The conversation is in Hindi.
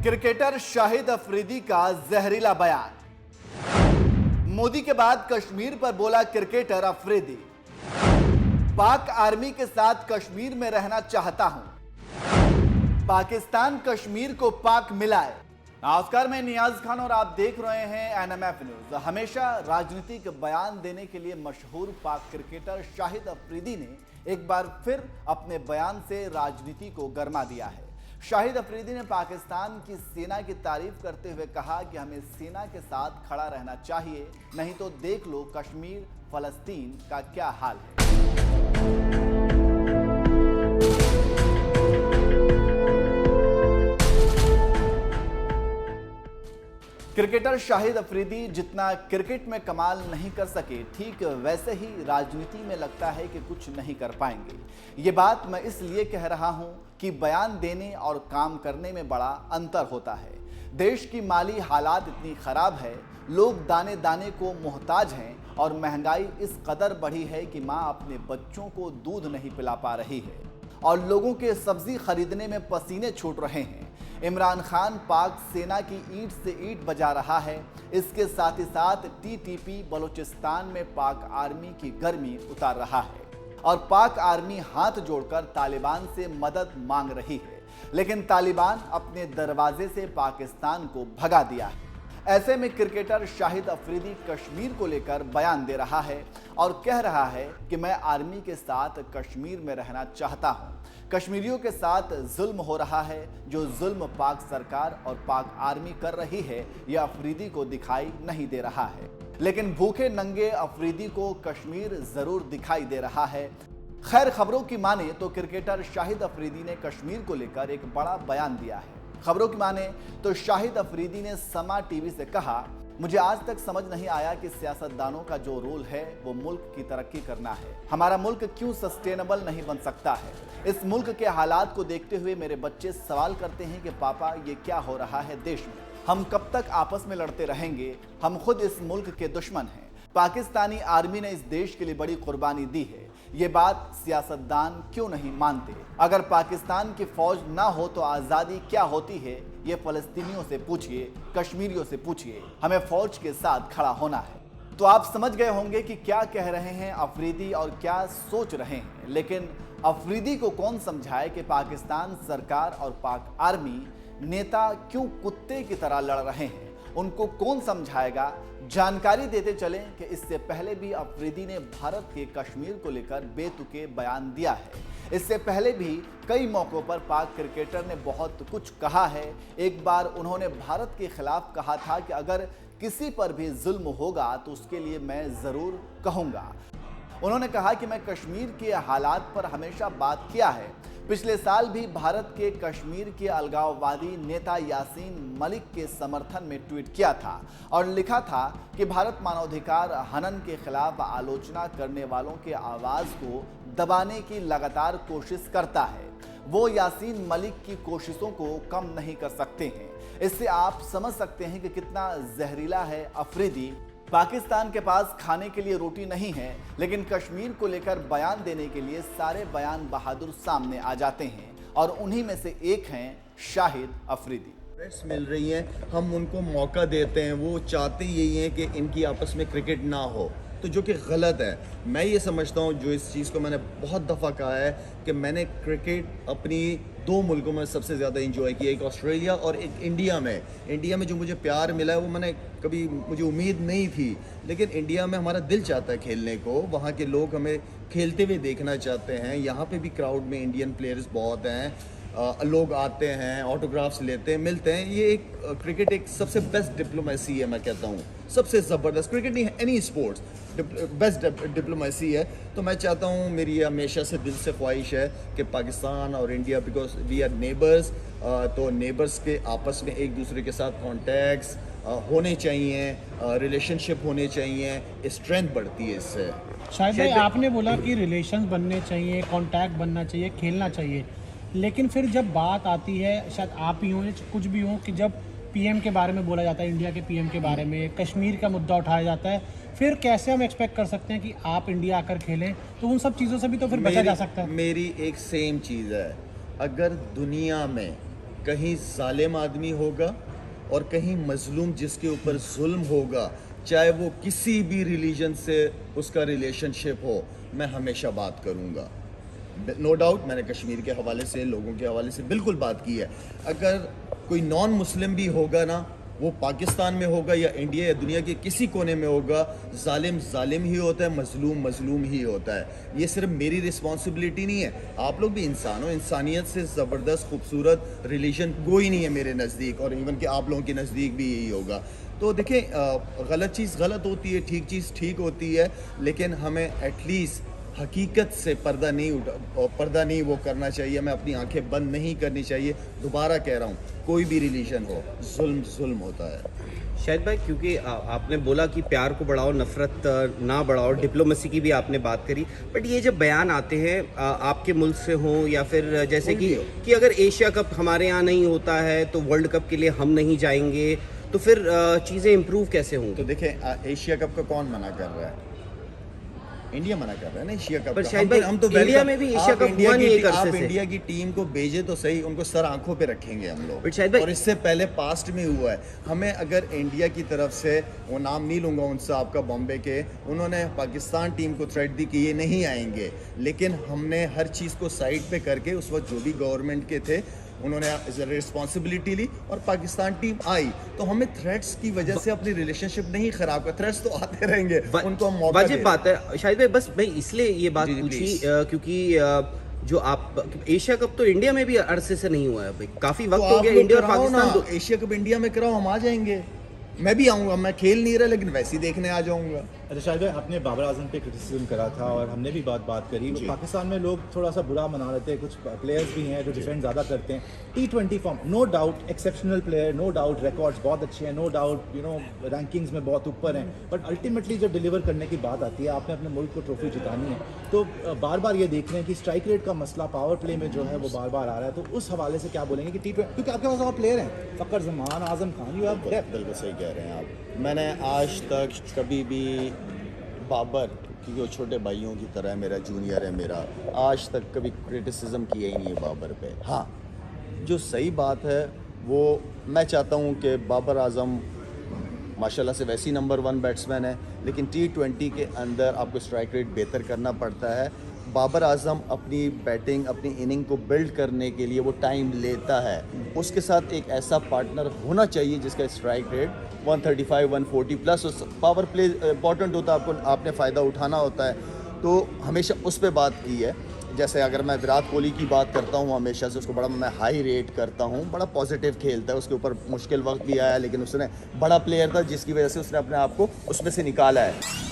क्रिकेटर शाहिद अफरीदी का जहरीला बयान। मोदी के बाद कश्मीर पर बोला क्रिकेटर अफरीदी, पाक आर्मी के साथ कश्मीर में रहना चाहता हूं, पाकिस्तान कश्मीर को पाक मिलाए। नमस्कार, मैं नियाज खान और आप देख रहे हैं एनएमएफ न्यूज। हमेशा राजनीतिक बयान देने के लिए मशहूर पाक क्रिकेटर शाहिद अफरीदी ने एक बार फिर अपने बयान से राजनीति को गरमा दिया है। शाहिद अफरीदी ने पाकिस्तान की सेना की तारीफ करते हुए कहा कि हमें सेना के साथ खड़ा रहना चाहिए, नहीं तो देख लो कश्मीर फलस्तीन का क्या हाल है। क्रिकेटर शाहिद अफरीदी जितना क्रिकेट में कमाल नहीं कर सके, ठीक वैसे ही राजनीति में लगता है कि कुछ नहीं कर पाएंगे। ये बात मैं इसलिए कह रहा हूं कि बयान देने और काम करने में बड़ा अंतर होता है। देश की माली हालात इतनी खराब है, लोग दाने दाने को मोहताज हैं और महंगाई इस कदर बढ़ी है कि माँ अपने बच्चों को दूध नहीं पिला पा रही है और लोगों के सब्जी खरीदने में पसीने छूट रहे हैं। इमरान खान पाक सेना की ईंट से ईंट बजा रहा है। इसके साथ ही साथ टीटीपी बलूचिस्तान में पाक आर्मी की गर्मी उतार रहा है और पाक आर्मी हाथ जोड़कर तालिबान से मदद मांग रही है, लेकिन तालिबान अपने दरवाजे से पाकिस्तान को भगा दिया है। ऐसे में क्रिकेटर शाहिद अफरीदी कश्मीर को लेकर बयान दे रहा है और कह रहा है कि मैं आर्मी के साथ कश्मीर में रहना चाहता हूं। कश्मीरियों के साथ जुल्म हो रहा है। जो जुल्म पाक सरकार और पाक आर्मी कर रही है, यह अफरीदी को दिखाई नहीं दे रहा है, लेकिन भूखे नंगे अफरीदी को कश्मीर जरूर दिखाई दे रहा है। खैर, खबरों की माने तो क्रिकेटर शाहिद अफरीदी ने कश्मीर को लेकर एक बड़ा बयान दिया है। खबरों की माने तो शाहिद अफरीदी ने समा टीवी से कहा, मुझे आज तक समझ नहीं आया कि सियासतदानों का जो रोल है वो मुल्क की तरक्की करना है। हमारा मुल्क क्यों सस्टेनेबल नहीं बन सकता है। इस मुल्क के हालात को देखते हुए मेरे बच्चे सवाल करते हैं कि पापा ये क्या हो रहा है देश में, हम कब तक आपस में लड़ते रहेंगे, हम खुद इस मुल्क के दुश्मन हैं। पाकिस्तानी आर्मी ने इस देश के लिए बड़ी कुर्बानी दी है, ये बात सियासतदान क्यों नहीं मानते। अगर पाकिस्तान की फौज ना हो तो आज़ादी क्या होती है, ये फलस्तीनियों से पूछिए, कश्मीरियों से पूछिए। हमें फौज के साथ खड़ा होना है। तो आप समझ गए होंगे कि क्या कह रहे हैं अफरीदी और क्या सोच रहे हैं। लेकिन अफरीदी को कौन समझाए कि पाकिस्तान सरकार और पाक आर्मी नेता क्यों कुत्ते की तरह लड़ रहे हैं, उनको कौन समझाएगा। जानकारी देते चलें कि इससे पहले भी अफरीदी ने भारत के कश्मीर को लेकर बेतुके बयान दिया है। इससे पहले भी कई मौक़ों पर पाक क्रिकेटर ने बहुत कुछ कहा है। एक बार उन्होंने भारत के खिलाफ कहा था कि अगर किसी पर भी जुल्म होगा तो उसके लिए मैं ज़रूर कहूँगा। उन्होंने कहा कि मैं कश्मीर के हालात पर हमेशा बात किया है। पिछले साल भी भारत के कश्मीर के अलगाववादी नेता यासीन मलिक के समर्थन में ट्वीट किया था और लिखा था कि भारत मानवाधिकार हनन के खिलाफ आलोचना करने वालों के आवाज़ को दबाने की लगातार कोशिश करता है। वो यासीन मलिक की कोशिशों को कम नहीं कर सकते हैं। इससे आप समझ सकते हैं कि कितना जहरीला है अफरीदी। पाकिस्तान के पास खाने के लिए रोटी नहीं है, लेकिन कश्मीर को लेकर बयान देने के लिए सारे बयान बहादुर सामने आ जाते हैं और उन्हीं में से एक हैं शाहिद अफरीदी। थ्रेट्स मिल रही हैं, हम उनको मौका देते हैं, वो चाहते यही हैं कि इनकी आपस में क्रिकेट ना हो, तो जो कि गलत है। मैं ये समझता हूँ, जो इस चीज़ को मैंने बहुत दफ़ा कहा है कि मैंने क्रिकेट अपनी दो मुल्कों में सबसे ज़्यादा इंजॉय किया, एक ऑस्ट्रेलिया और एक इंडिया में। इंडिया में जो मुझे प्यार मिला है वो मैंने कभी, मुझे उम्मीद नहीं थी, लेकिन इंडिया में हमारा दिल चाहता है खेलने को। वहाँ के लोग हमें खेलते हुए देखना चाहते हैं। यहाँ पे भी क्राउड में इंडियन प्लेयर्स बहुत हैं, लोग आते हैं, ऑटोग्राफ्स लेते हैं, मिलते हैं। ये एक क्रिकेट एक सबसे बेस्ट डिप्लोमेसी है, मैं कहता हूँ सबसे ज़बरदस्त। क्रिकेट नहीं है, एनी स्पोर्ट्स बेस्ट डिप्लोमेसी है। तो मैं चाहता हूँ, मेरी ये हमेशा से दिल से ख्वाहिश है कि पाकिस्तान और India, because we are neighbours, तो नेबर्स के आपस में एक दूसरे के साथ कॉन्टैक्ट्स होने चाहिए, रिलेशनशिप होने चाहिए, स्ट्रेंथ बढ़ती है इससे। शायद भाई आपने बोला कि रिलेशंस बनने चाहिए, कॉन्टैक्ट बनना चाहिए, खेलना चाहिए, लेकिन फिर जब बात आती है, शायद आप ही हों या कुछ भी हो, कि जब पीएम के बारे में बोला जाता है, इंडिया के पीएम के बारे में, कश्मीर का मुद्दा उठाया जाता है, फिर कैसे हम एक्सपेक्ट कर सकते हैं कि आप इंडिया आकर खेलें। तो उन सब चीज़ों से भी तो फिर बचा जा सकता है। मेरी एक सेम चीज़ है, अगर दुनिया में कहीं जालिम आदमी होगा और कहीं मजलूम जिसके ऊपर जुल्म होगा, चाहे वो किसी भी रिलीजन से उसका रिलेशनशिप हो, मैं हमेशा बात करूँगा। नो डाउट मैंने कश्मीर के हवाले से, लोगों के हवाले से बिल्कुल बात की है। अगर कोई नॉन मुस्लिम भी होगा ना, वो पाकिस्तान में होगा या इंडिया या दुनिया के किसी कोने में होगा, जालिम जालिम ही होता है, मजलूम मजलूम ही होता है। ये सिर्फ मेरी रिस्पॉन्सिबिलिटी नहीं है, आप लोग भी इंसान हो। इंसानियत से ज़बरदस्त खूबसूरत रिलीजन कोई नहीं है मेरे नज़दीक, और इवन कि आप लोगों के नज़दीक भी यही होगा। तो देखें, गलत चीज़ गलत होती है, ठीक चीज़ ठीक होती है, लेकिन हमें एटलीस्ट हकीकत से पर्दा नहीं वो करना चाहिए। मैं अपनी आंखें बंद नहीं करनी चाहिए। दोबारा कह रहा हूँ, कोई भी रिलीजन हो, जुल्म जुल्म होता है। शाहिद भाई, क्योंकि आपने बोला कि प्यार को बढ़ाओ, नफ़रत ना बढ़ाओ, डिप्लोमेसी की भी आपने बात करी, बट ये जब बयान आते हैं आपके मुल्क से हों या फिर जैसे कि अगर एशिया कप हमारे यहाँ नहीं होता है तो वर्ल्ड कप के लिए हम नहीं जाएंगे, तो फिर चीज़ें इम्प्रूव कैसे होंगी? तो देखें, एशिया कप का कौन मना कर रहा है? इंडिया मना कर रहा है ना एशिया कप पर का। शायद भाई, हम तो इंडिया में भी एशिया कप हुआ नहीं एक आप अरसे से। इंडिया की टीम को भेजे तो सही, उनको सर आंखों पे रखेंगे हम लोग। बट शायद भाई, और इससे पहले पास्ट में हुआ है। हमें अगर इंडिया की तरफ से, वो नाम नहीं लूँगा उनसे, आपका बॉम्बे के, उन्होंने पाकिस्तान टीम को थ्रेट दी कि ये नहीं आएंगे, लेकिन हमने हर चीज़ को साइड पे करके, उस वक्त जो भी गवर्नमेंट के थे उन्होंने रिस्पॉन्सिबिलिटी ली और पाकिस्तान टीम आई। तो हमें थ्रेट्स की वजह से अपनी रिलेशनशिप नहीं खराब कर, थ्रेट्स तो आते रहेंगे, उनको हम मौका वाजिब दें। बात है शाहिद भाई। बस मैं इसलिए ये बात जी, पूछी please। क्योंकि जो आप एशिया कप तो इंडिया में भी अरसे से नहीं हुआ है भाई, काफी तो वक्त हो आप गया। लोग इंडिया और कराओ पाकिस्तान ना, तो एशिया कप इंडिया में कराओ, हम आ जाएंगे। मैं भी आऊँगा, मैं खेल नहीं रहा लेकिन वैसे ही देखने आ जाऊँगा। अच्छा शाहिद भाई, आपने बाबर आजम पे क्रिटिसिज्म करा था और हमने भी बात करी। पाकिस्तान में लोग थोड़ा सा बुरा मना लेते हैं, कुछ प्लेयर्स भी हैं जो डिफेंड ज़्यादा करते हैं। T20 form, no doubt exceptional player, no doubt records बहुत अच्छे हैं, नो डाउट रैंकिंग्स में बहुत ऊपर हैं, बट अल्टीमेटली जब डिलीवर करने की बात आती है, आपने अपने मुल्क को ट्रॉफी जितानी है, तो बार बार ये देख रहे हैं कि स्ट्राइक रेट का मसला पावर प्ले में जो है वो बार बार आ रहा है। तो उस हवाले से क्या बोलेंगे कि T20, क्योंकि आपके पास और प्लेयर हैं, Fakhar Zaman, Azam Khan, you have depth. बिल्कुल सही कह रहे हैं आप। मैंने आज तक कभी भी बाबर, क्योंकि वो छोटे भाइयों की तरह है, मेरा जूनियर है, मेरा आज तक कभी क्रिटिसिज्म किया ही नहीं है बाबर पे। हाँ, जो सही बात है वो मैं चाहता हूँ कि बाबर आजम माशाल्लाह से वैसी नंबर 1 बैट्समैन है, लेकिन T20 के अंदर आपको स्ट्राइक रेट बेहतर करना पड़ता है। बाबर आजम अपनी बैटिंग, अपनी इनिंग को बिल्ड करने के लिए वो टाइम लेता है। उसके साथ एक ऐसा पार्टनर होना चाहिए जिसका स्ट्राइक रेट 135, 140 प्लस। उस पावर प्ले इंपॉर्टेंट होता है, आपने फ़ायदा उठाना होता है, तो हमेशा उस पर बात की है। जैसे अगर मैं विराट कोहली की बात करता हूँ, हमेशा से उसको बड़ा मैं हाई रेट करता हूँ, बड़ा पॉजिटिव खेलता है। उसके ऊपर मुश्किल वक्त भी आया, लेकिन उसने बड़ा प्लेयर था जिसकी वजह से उसने अपने आप को उसमें से निकाला है।